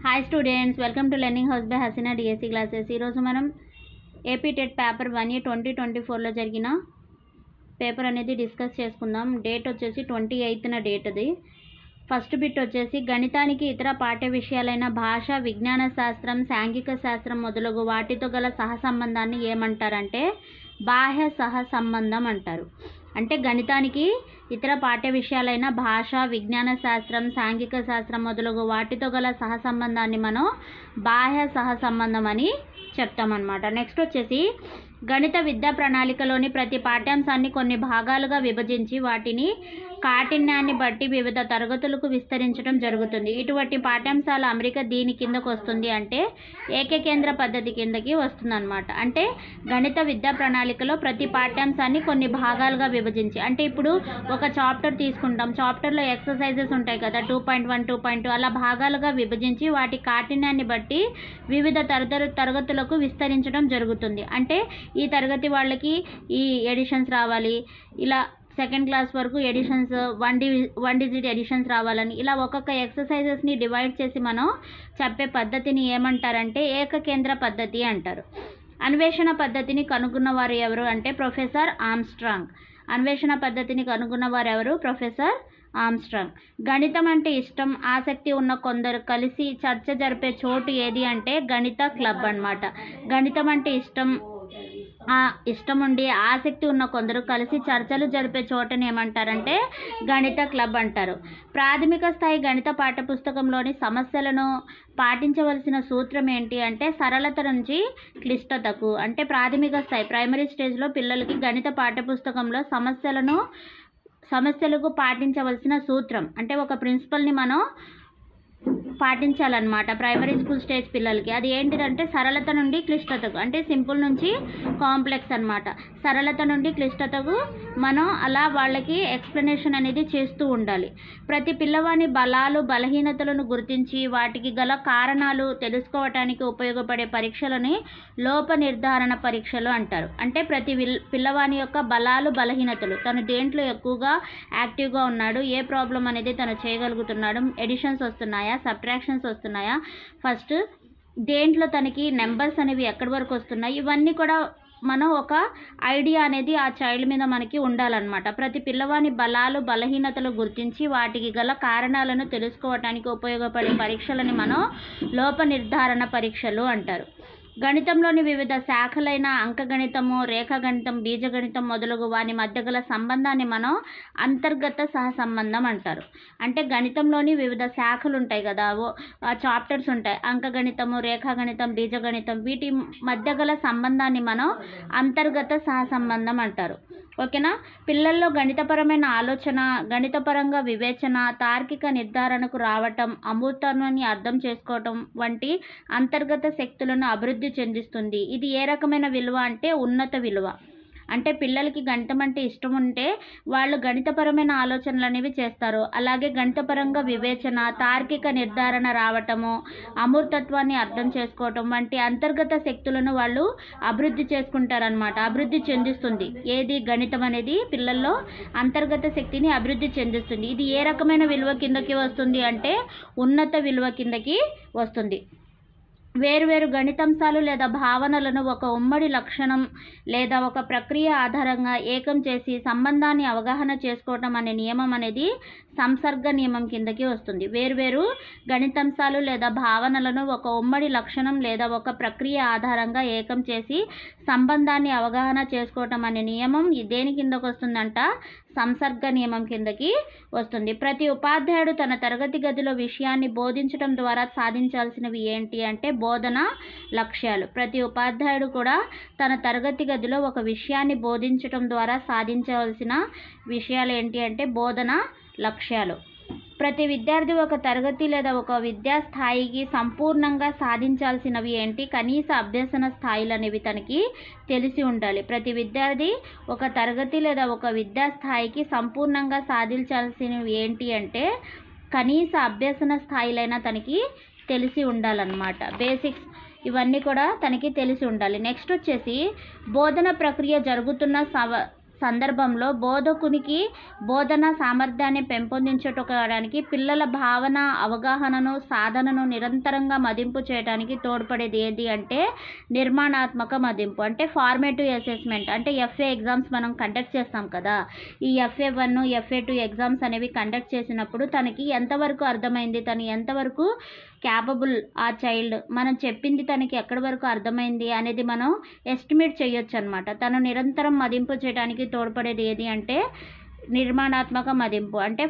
Hi students, welcome to learning house by Hasina DSC classes. ఈరోజు మనం AP TET paper 1 2024లో జరిగిన paper అనేది discuss చేసుకుందాం. డేట్ వచ్చేసి 28న డేట్ అది. ఫస్ట్ బిట్ వచ్చేసి గణితానికి ఇతర పాఠ్య విషయాలైన భాష, విజ్ఞాన శాస్త్రం, సాంఘిక శాస్త్రం మొదలగు వాటితో గల సహసంబంధాన్ని ఏమంటారంటే బాహ్య సహసంబంధం అంటారు. అంటే గణితానికి ఇతర పాఠ్య విషయాలైన భాష, విజ్ఞాన శాస్త్రం, సాంఘిక శాస్త్రం మొదలగు వాటితో గల సహసంబంధాన్ని మనం బాహ్య సహసంబంధం అని చెప్తామన్నమాట. నెక్స్ట్ వచ్చేసి గణిత విద్యా ప్రణాళికలోని ప్రతి పాఠ్యాంశాన్ని కొన్ని భాగాలుగా విభజించి వాటిని కాఠిన్యాన్ని బట్టి వివిధ తరగతులకు విస్తరించడం జరుగుతుంది. ఇటువంటి పాఠ్యాంశాల అమరిక దీని కిందకు వస్తుంది అంటే ఏకకేంద్ర పద్ధతి కిందకి వస్తుందన్నమాట. అంటే గణిత విద్యా ప్రణాళికలో ప్రతి పాఠ్యాంశాన్ని కొన్ని భాగాలుగా విభజించి, అంటే ఇప్పుడు ఒక చాప్టర్ తీసుకుంటాం, చాప్టర్లో ఎక్సర్సైజెస్ ఉంటాయి కదా, 2.1, 2.2 అలా భాగాలుగా విభజించి వాటి కాఠిన్యాన్ని బట్టి వివిధ తరగతులకు విస్తరించడం జరుగుతుంది. అంటే ఈ తరగతి వాళ్ళకి ఈ ఎడిషన్స్ రావాలి, ఇలా సెకండ్ క్లాస్ వరకు ఎడిషన్స్, వన్ డిజిట్ ఎడిషన్స్ రావాలని ఇలా ఒక్కొక్క ఎక్సర్సైజెస్ని డివైడ్ చేసి మనం చెప్పే పద్ధతిని ఏమంటారంటే ఏకకేంద్ర పద్ధతి అంటారు. అన్వేషణ పద్ధతిని కనుగొన్నవారు ఎవరు అంటే ప్రొఫెసర్ ఆర్మ్స్ట్రాంగ్. అన్వేషణ పద్ధతిని కనుగొన్నవారు ఎవరు? Professor Armstrong. గణితం అంటే ఇష్టం, ఆసక్తి ఉన్న కొందరు కలిసి చర్చ జరిపే చోటు ఏది అంటే గణిత క్లబ్ అన్నమాట. గణితం అంటే ఇష్టం ఉండి ఆసక్తి ఉన్న కొందరు కలిసి చర్చలు జరిపే చోటని ఏమంటారంటే గణిత క్లబ్ అంటారు. ప్రాథమిక స్థాయి గణిత పాఠ్యపుస్తకంలోని సమస్యలను పాటించవలసిన సూత్రం ఏంటి అంటే సరళత నుంచి క్లిష్టతకు. అంటే ప్రాథమిక స్థాయి ప్రైమరీ స్టేజ్లో పిల్లలకి గణిత పాఠ్యపుస్తకంలో సమస్యలకు పాటించవలసిన సూత్రం అంటే ఒక ప్రిన్సిపల్ని మనం పాటించాలన్నమాట ప్రైమరీ స్కూల్ స్టేజ్ పిల్లలకి. అది ఏంటిదంటే సరళత నుండి క్లిష్టతకు, అంటే సింపుల్ నుంచి కాంప్లెక్స్ అన్నమాట. సరళత నుండి క్లిష్టతకు మనం అలా వాళ్ళకి ఎక్స్ప్లెనేషన్ అనేది చేస్తూ ఉండాలి. ప్రతి పిల్లవాని బలాలు, బలహీనతలను గుర్తించి వాటికి గల కారణాలు తెలుసుకోవటానికి ఉపయోగపడే పరీక్షలని లోప నిర్ధారణ పరీక్షలు అంటారు. అంటే ప్రతి పిల్లవాని యొక్క బలాలు, బలహీనతలు, తను దేంట్లో ఎక్కువగా యాక్టివ్గా ఉన్నాడు, ఏ ప్రాబ్లం అనేది తను చేయగలుగుతున్నాడు, ఎడిషన్స్ వస్తున్నాయా, సబ్ట్రాక్షన్స్ వస్తున్నాయా, ఫస్ట్ దేంట్లో తనకి నెంబర్స్ అనేవి ఎక్కడి వరకు వస్తున్నాయి, ఇవన్నీ కూడా మనం ఒక ఐడియా అనేది ఆ చైల్డ్ మీద మనకి ఉండాలన్నమాట. ప్రతి పిల్లవాని బలాలు, బలహీనతలు గుర్తించి వాటికి గల కారణాలను తెలుసుకోవటానికి ఉపయోగపడే పరీక్షలని మనం లోప నిర్ధారణ పరీక్షలు అంటారు. గణితంలోని వివిధ శాఖలైన అంకగణితము, రేఖాగణితం, బీజగణితం మొదలగు వాని మధ్య గల సంబంధాన్ని మనం అంతర్గత సహసంబంధం అంటారు. అంటే గణితంలోని వివిధ శాఖలు ఉంటాయి కదా, చాప్టర్స్ ఉంటాయి, అంకగణితము, రేఖాగణితం, బీజగణితం, వీటి మధ్య గల సంబంధాన్ని మనం అంతర్గత సహసంబంధం అంటారు. ఓకేనా. పిల్లల్లో గణితపరమైన ఆలోచన, గణితపరంగా వివేచన, తార్కిక నిర్ధారణకు రావటం, అమూర్తాన్ని అర్థం చేసుకోవటం వంటి అంతర్గత శక్తులను అభివృద్ధి చెందిస్తుంది. ఇది ఏ రకమైన విలువ అంటే ఉన్నత విలువ. అంటే పిల్లలకి గణితం అంటే ఇష్టం ఉంటే వాళ్ళు గణితపరమైన ఆలోచనలు అనేవి చేస్తారు. అలాగే గణితపరంగా వివేచన, తార్కిక నిర్ధారణ రావటము, అమూర్తత్వాన్ని అర్థం చేసుకోవటం వంటి అంతర్గత శక్తులను వాళ్ళు అభివృద్ధి చేసుకుంటారనమాట. అభివృద్ధి చెందిస్తుంది ఏది? గణితం అనేది పిల్లల్లో అంతర్గత శక్తిని అభివృద్ధి చెందిస్తుంది. ఇది ఏ రకమైన విలువ కిందకి వస్తుంది అంటే ఉన్నత విలువ కిందకి వస్తుంది. వేరువేరు గణితాంశాలు లేదా భావనలను ఒక ఉమ్మడి లక్షణం లేదా ఒక ప్రక్రియ ఆధారంగా ఏకం చేసి సంబంధాన్ని అవగాహన చేసుకోవటం అనే నియమం అనేది సంసర్గ నియమం కిందకి వస్తుంది. వేరువేరు గణితాంశాలు లేదా భావనలను ఒక ఉమ్మడి లక్షణం లేదా ఒక ప్రక్రియ ఆధారంగా ఏకం చేసి సంబంధాన్ని అవగాహన చేసుకోవటం అనే నియమం దేని కిందకు వస్తుందంట? సంసర్గ నియమం కిందకి వస్తుంది. ప్రతి ఉపాధ్యాయుడు తన తరగతి గదిలో విషయాన్ని బోధించడం ద్వారా సాధించాల్సినవి ఏంటి అంటే బోధన లక్ష్యాలు. ప్రతి ఉపాధ్యాయుడు కూడా తన తరగతి గదిలో ఒక విషయాన్ని బోధించడం ద్వారా సాధించవలసిన విషయాలు ఏంటి అంటే బోధన లక్ష్యాలు. ప్రతి విద్యార్థి ఒక తరగతి లేదా ఒక విద్యా స్థాయికి సంపూర్ణంగా సాధించాల్సినవి ఏంటి? కనీస అభ్యసన స్థాయిలు అనేవి తనకి తెలిసి ఉండాలి. ప్రతి విద్యార్థి ఒక తరగతి లేదా ఒక విద్యా స్థాయికి సంపూర్ణంగా సాధించాల్సినవి ఏంటి అంటే కనీస అభ్యసన స్థాయిలైనా తనకి తెలిసి ఉండాలన్నమాట. బేసిక్స్ ఇవన్నీ కూడా తనకి తెలిసి ఉండాలి. నెక్స్ట్ వచ్చేసి బోధన ప్రక్రియ జరుగుతున్న సందర్భంలో బోధకునికి బోధన సామర్థ్యాన్ని పెంపొందించుకోవడానికి, పిల్లల భావన, అవగాహనను, సాధనను నిరంతరంగా మదింపు చేయడానికి తోడ్పడేది ఏది అంటే నిర్మాణాత్మక మదింపు. అంటే ఫార్మేటివ్ అసెస్మెంట్. అంటే ఎఫ్ఏ ఎగ్జామ్స్ మనం కండక్ట్ చేస్తాం కదా, ఈ FA1 FA2 ఎగ్జామ్స్ అనేవి కండక్ట్ చేసినప్పుడు తనకి ఎంతవరకు అర్థమైంది, తను ఎంతవరకు క్యాపబుల్ ఆ చైల్డ్, మనం చెప్పింది తనకి ఎక్కడి వరకు అర్థమైంది అనేది మనం ఎస్టిమేట్ చేయొచ్చు అనమాట. తను నిరంతరం మదింపు చేయడానికి తోడ్పడేది ఏది అంటే నిర్మాణాత్మక మదింపు. అంటే